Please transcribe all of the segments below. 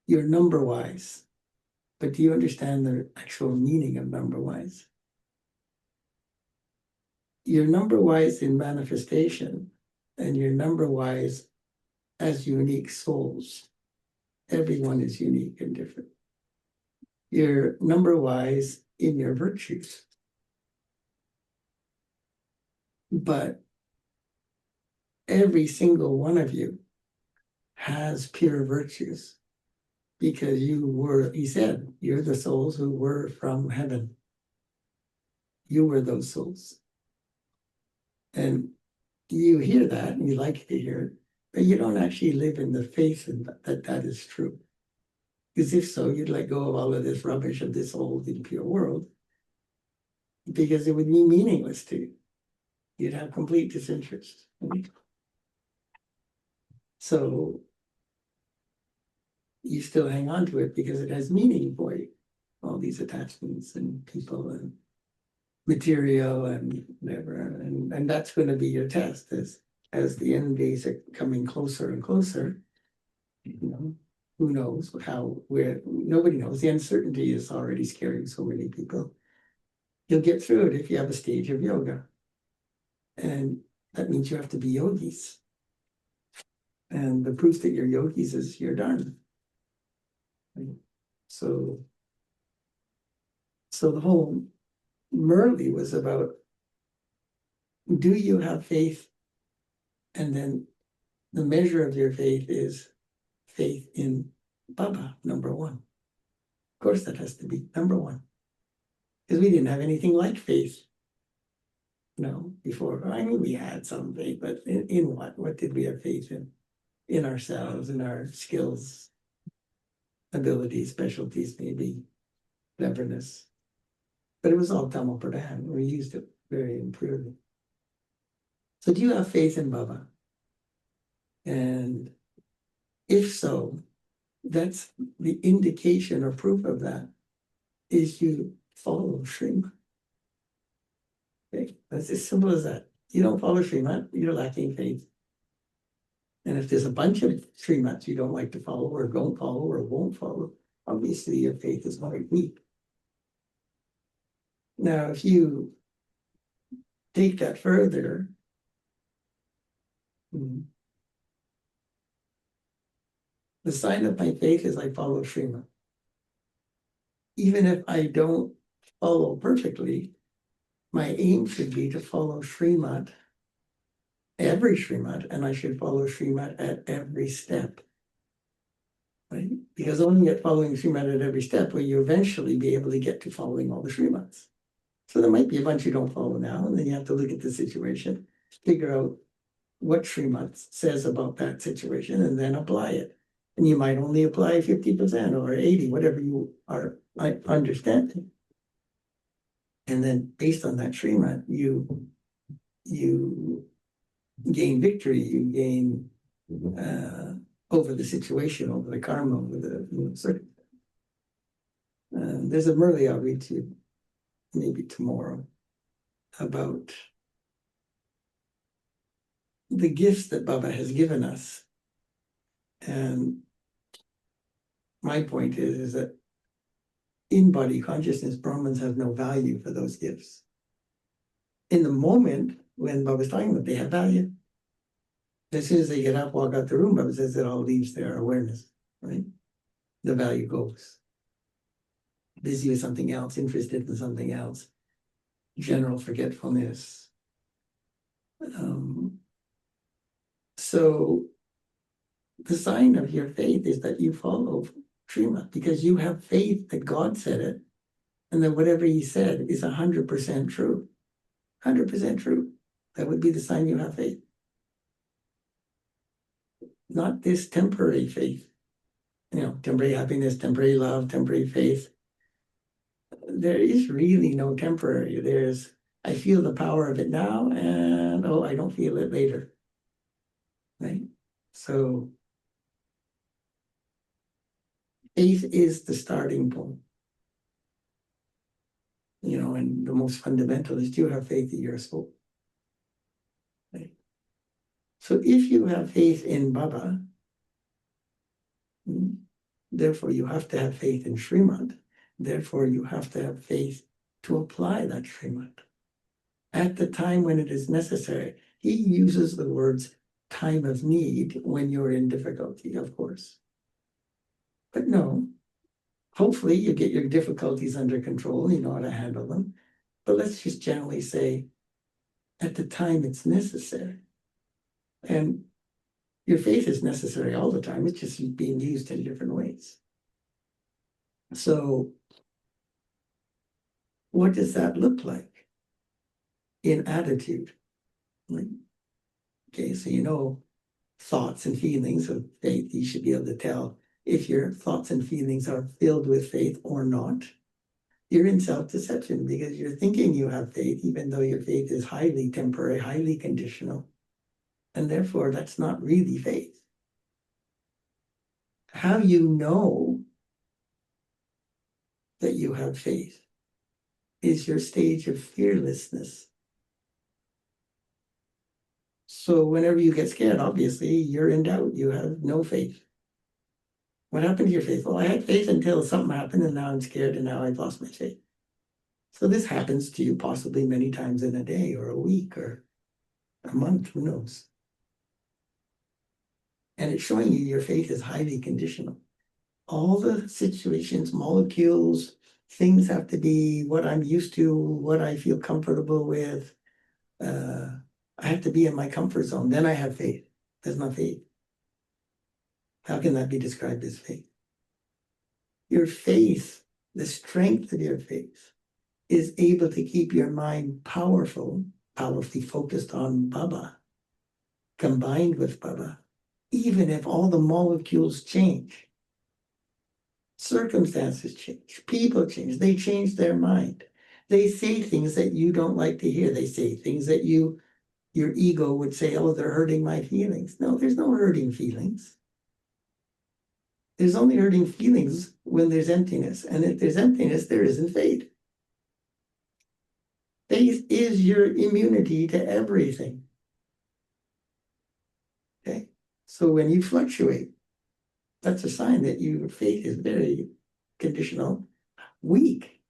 You're number wise. But do you understand the actual meaning of number wise? You're number wise in manifestation, and you're number wise as unique souls. Everyone is unique and different. You're number wise in your virtues. But every single one of you has pure virtues because you were, he said, you're the souls who were from heaven. You were those souls. And you hear that and you like to hear it, but you don't actually live in the faith that that is true. Because if so, you'd let go of all of this rubbish of this old impure world because it would be meaningless to you. You'd have complete disinterest. So you still hang on to it because it has meaning for you. All these attachments and people and material and whatever. And that's going to be your test as the end days are coming closer and closer. You know, who knows how, where, nobody knows. The uncertainty is already scaring so many people. You'll get through it if you have a stage of yoga. And that means you have to be yogis. And the proof that you're yogis is you're done. So the whole Murli was about, do you have faith? And then the measure of your faith is faith in Baba, number one. Of course, that has to be number one. Because we didn't have anything like faith, before. I mean, we had some faith, but in what? What did we have faith in? In ourselves, in our skills, abilities, specialties, maybe, cleverness. But it was all Tamil Pradhan. We used it very impurely. So do you have faith in Baba? And if so, that's the indication or proof of that is you follow Srimad. Okay? That's as simple as that. You don't follow Srimad, you're lacking faith. And if there's a bunch of Srimads you don't like to follow or don't follow or won't follow, obviously your faith is very weak. Now, if you take that further, the sign of my faith is I follow Srimad. Even if I don't follow perfectly, my aim should be to follow Srimad, every Srimad, and I should follow Srimad at every step. Right? Because only at following Srimad at every step will you eventually be able to get to following all the Srimads. So there might be a bunch you don't follow now, and then you have to look at the situation, figure out what Srimad says about that situation, and then apply it. And you might only apply 50% or 80%, whatever you are understanding. And then based on that Srimad, you gain victory, you gain over the situation, over the karma, over the circumstance. There's a Murli I'll read to you maybe tomorrow about the gifts that Baba has given us. And my point is that in body consciousness, Brahmins have no value for those gifts. In the moment when Baba's talking about, they have value. As soon as they get up, walk out the room, Baba says it all leaves their awareness, right? The value goes. Busy with something else, interested in something else, general forgetfulness. So the sign of your faith is that you follow Srimad because you have faith that God said it and that whatever he said is 100% true. 100% true. That would be the sign you have faith. Not this temporary faith. Temporary happiness, temporary love, temporary faith. There is really no temporary. There's, I feel the power of it now, and I don't feel it later. Right? So faith is the starting point. And the most fundamental is, do you have faith in your soul? Right? So if you have faith in Baba, Therefore, you have to have faith in Srimad. Therefore, you have to have faith to apply that Srimad at the time when it is necessary. He uses the words time of need when you're in difficulty, of course. But no, hopefully you get your difficulties under control, you know how to handle them. But let's just generally say, at the time it's necessary. And your faith is necessary all the time. It's just being used in different ways. So what does that look like in attitude? Okay, so you know thoughts and feelings of faith. You should be able to tell if your thoughts and feelings are filled with faith or not. You're in self-deception because you're thinking you have faith, even though your faith is highly temporary, highly conditional. And therefore, that's not really faith. How you know that you have faith is your stage of fearlessness. So whenever you get scared, obviously, you're in doubt. You have no faith. What happened to your faith? Well, I had faith until something happened, and now I'm scared, and now I've lost my faith. So this happens to you possibly many times in a day or a week or a month, who knows? And it's showing you your faith is highly conditional. All the situations, molecules, things have to be what I'm used to, what I feel comfortable with. I have to be in my comfort zone. Then I have faith. That's not faith. How can that be described as faith? Your faith, the strength of your faith, is able to keep your mind powerfully focused on Baba, combined with Baba, even if all the molecules change. Circumstances change, people change, they change their mind. They say things that you don't like to hear. They say things that your ego would say, oh, they're hurting my feelings. No, there's no hurting feelings. There's only hurting feelings when there's emptiness. And if there's emptiness, there isn't faith. Faith is your immunity to everything. Okay? So when you fluctuate, that's a sign that your faith is very conditional, weak.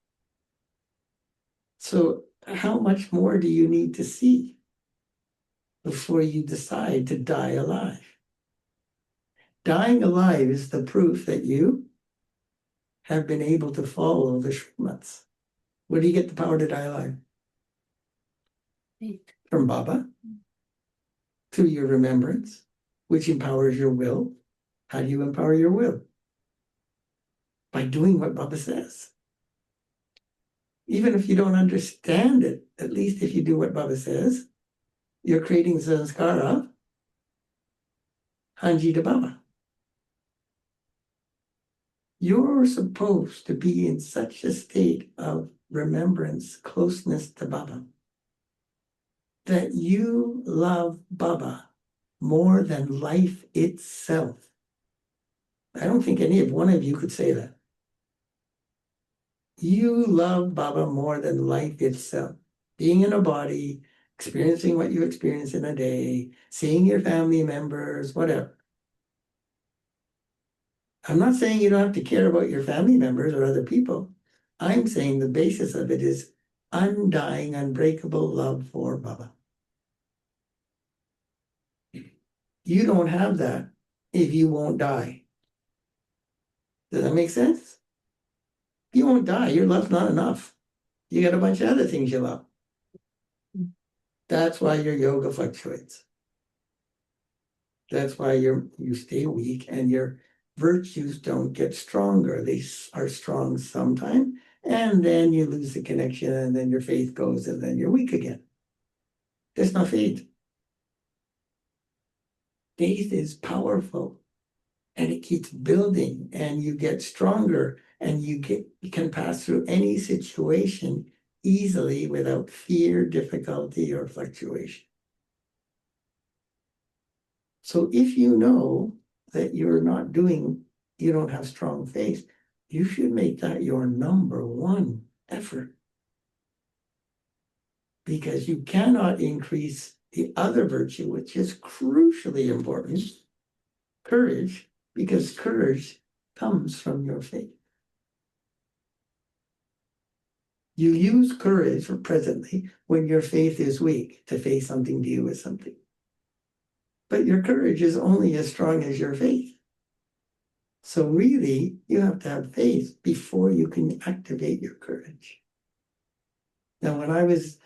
So how much more do you need to see before you decide to die alive? Dying alive is the proof that you have been able to follow the Srimads. Where do you get the power to die alive? Faith. From Baba, through your remembrance, which empowers your will. How do you empower your will? By doing what Baba says. Even if you don't understand it, at least if you do what Baba says, you're creating sanskara, Hanji to Baba. You're supposed to be in such a state of remembrance, closeness to Baba, that you love Baba more than life itself. I don't think any of one of you could say that. You love Baba more than life itself. Being in a body, experiencing what you experience in a day, seeing your family members, whatever. I'm not saying you don't have to care about your family members or other people. I'm saying the basis of it is undying, unbreakable love for Baba. You don't have that if you won't die. Does that make sense? You won't die. Your love's not enough. You got a bunch of other things you love. That's why your yoga fluctuates. That's why you stay weak and your virtues don't get stronger. They are strong sometime, and then you lose the connection, and then your faith goes, and then you're weak again. There's no faith. Faith is powerful, and it keeps building, and you get stronger, and you can pass through any situation easily without fear, difficulty, or fluctuation. So if you know that you don't have strong faith, you should make that your number one effort. Because you cannot increase the other virtue, which is crucially important, courage, because courage comes from your faith. You use courage for presently when your faith is weak to face something, deal with something. But your courage is only as strong as your faith. So really, you have to have faith before you can activate your courage. Now, when I was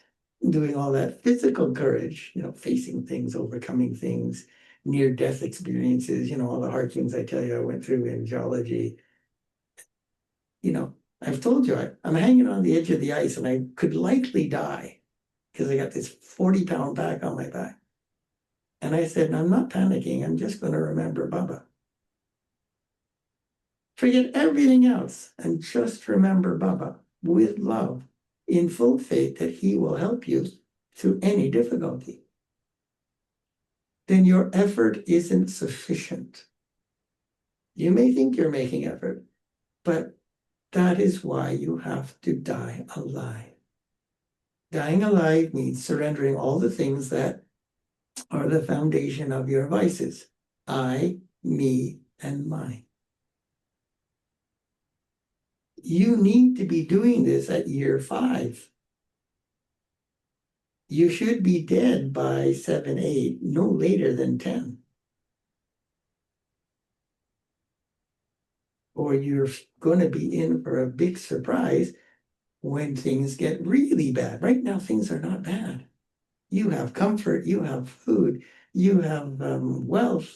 doing all that physical courage, facing things, overcoming things, near-death experiences, all the hard things I tell you I went through in geology, I've told you, I'm hanging on the edge of the ice and I could likely die because I got this 40-pound pack on my back. And I said, I'm not panicking. I'm just going to remember Baba. Forget everything else and just remember Baba with love, in full faith that he will help you through any difficulty. Then your effort isn't sufficient. You may think you're making effort, but that is why you have to die alive. Dying alive means surrendering all the things that are the foundation of your vices. I, me, and mine. You need to be doing this at year 5. You should be dead by 7, 8, no later than 10. Or you're going to be in for a big surprise when things get really bad. Right now, things are not bad. You have comfort, you have food, you have wealth,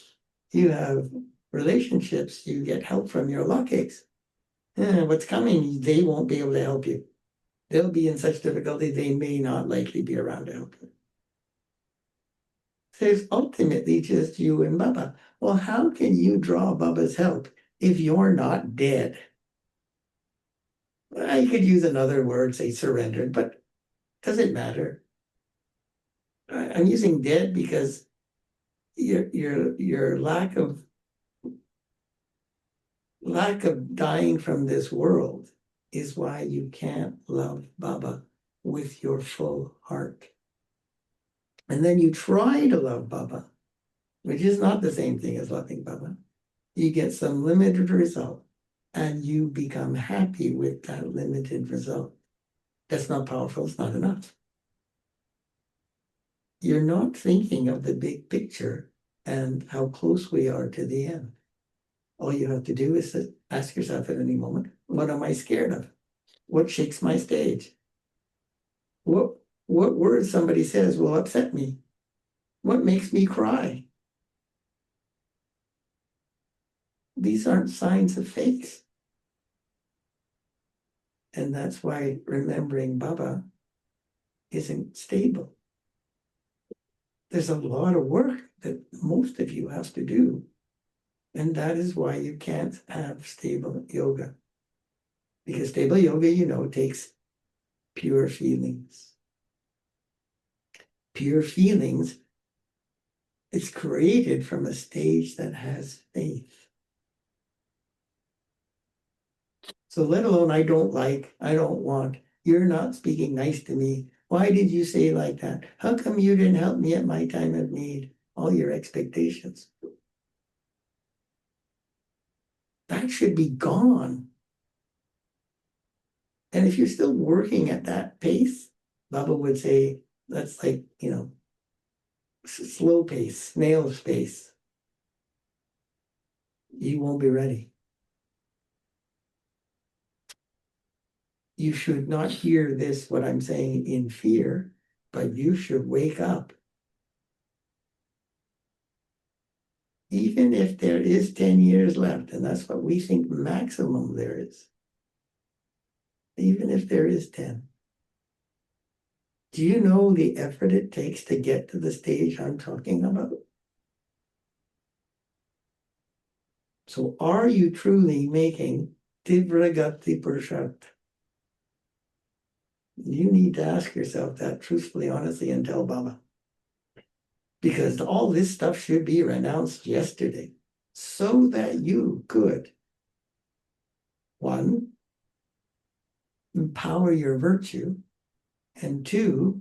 you have relationships, you get help from your luck-aches. What's coming, they won't be able to help you. They'll be in such difficulty, they may not likely be around to help you. So it's ultimately just you and Baba. Well, how can you draw Baba's help if you're not dead? I could use another word, say surrendered, but does it matter? I'm using dead because your lack of dying from this world is why you can't love Baba with your full heart. And then you try to love Baba, which is not the same thing as loving Baba. You get some limited result and you become happy with that limited result. That's not powerful, it's not enough. You're not thinking of the big picture and how close we are to the end. All you have to do is ask yourself at any moment, what am I scared of? What shakes my stage? What word somebody says will upset me? What makes me cry? These aren't signs of faith. And that's why remembering Baba isn't stable. There's a lot of work that most of you have to do. And that is why you can't have stable yoga. Because stable yoga, takes pure feelings. Pure feelings is created from a stage that has faith. So let alone I don't want, you're not speaking nice to me. Why did you say like that? How come you didn't help me at my time of need? All your expectations. That should be gone. And if you're still working at that pace, Baba would say, that's like, slow pace, snail's pace. You won't be ready. You should not hear this, what I'm saying, in fear, but you should wake up. Even if there is 10 years left, and that's what we think maximum there is. Even if there is 10. Do you know the effort it takes to get to the stage I'm talking about? So are you truly making Tivragati Purushat? You need to ask yourself that truthfully, honestly, and tell Baba. Because all this stuff should be renounced yesterday so that you could, 1, empower your virtue, and 2,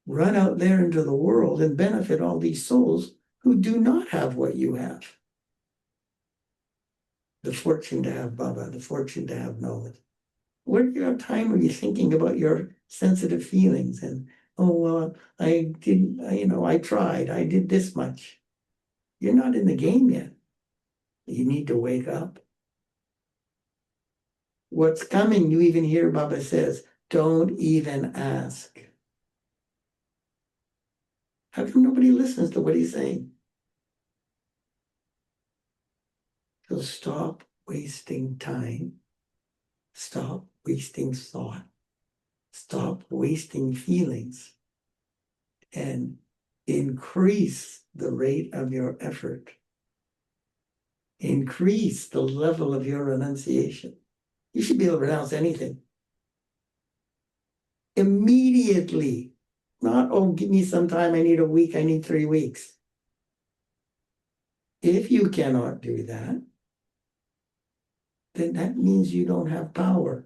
run out there into the world and benefit all these souls who do not have what you have. the fortune to have Baba, the fortune to have knowledge. Where do you have time when you're thinking about your sensitive feelings and, oh, well, I didn't, I tried, I did this much. You're not in the game yet. You need to wake up. What's coming, you even hear Baba says, don't even ask. How come nobody listens to what he's saying? So stop wasting time. Stop wasting thought. Stop wasting feelings. And increase the rate of your effort. Increase the level of your renunciation. You should be able to renounce anything. Immediately. Not, oh, give me some time, I need a week, I need 3 weeks. If you cannot do that, then that means you don't have power.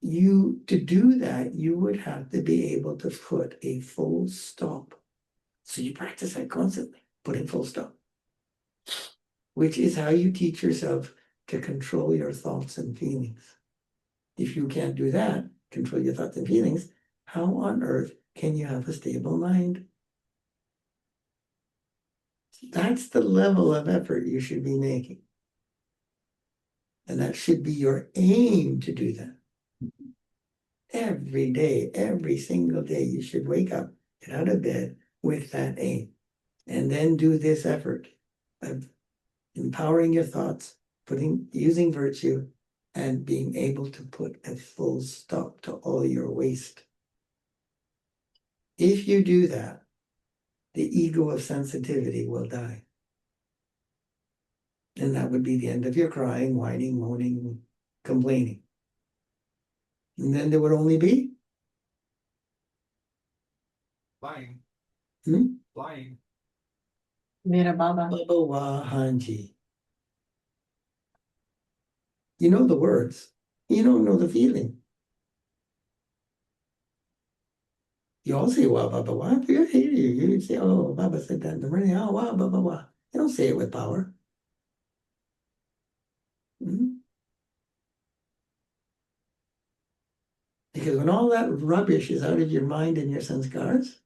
To do that, you would have to be able to put a full stop. So you practice that constantly, putting full stop, which is how you teach yourself to control your thoughts and feelings. If you can't do that, control your thoughts and feelings, how on earth can you have a stable mind? That's the level of effort you should be making. And that should be your aim to do that. Every day, every single day, you should wake up, get out of bed with that aim. And then do this effort of empowering your thoughts, using virtue, and being able to put a full stop to all your waste. If you do that, the ego of sensitivity will die. And that would be the end of your crying, whining, moaning, complaining. And then there would only be Flying. Hmm? Flying. Mira Baba. Baba Wa Hanji. You know the words. You don't know the feeling. You all say Wa Baba Wa. You hear you say, oh, Baba said that in the morning. Oh, Wa Baba Wa. You don't say it with power. Hmm? Because when all that rubbish is out of your mind and your sanskars,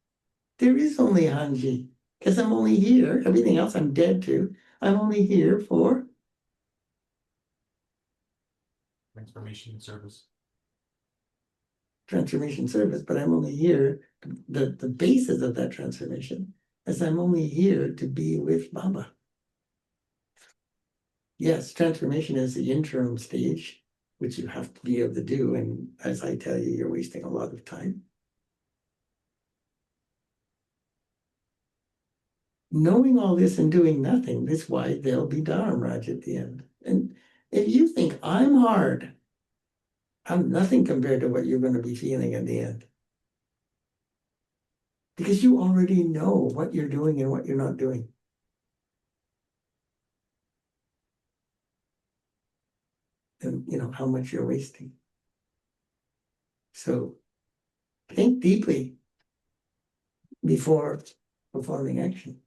there is only Hanji. Because I'm only here. Everything else I'm dead to. I'm only here for Transformation service. transformation service, but I'm only here, the basis of that transformation is I'm only here to be with Baba. Yes, transformation is the interim stage, which you have to be able to do, and as I tell you, you're wasting a lot of time. Knowing all this and doing nothing, that's why there'll be Dharamraj at the end. And if you think I'm hard, I'm nothing compared to what you're going to be feeling at the end. Because you already know what you're doing and what you're not doing. And how much you're wasting. So think deeply before performing action.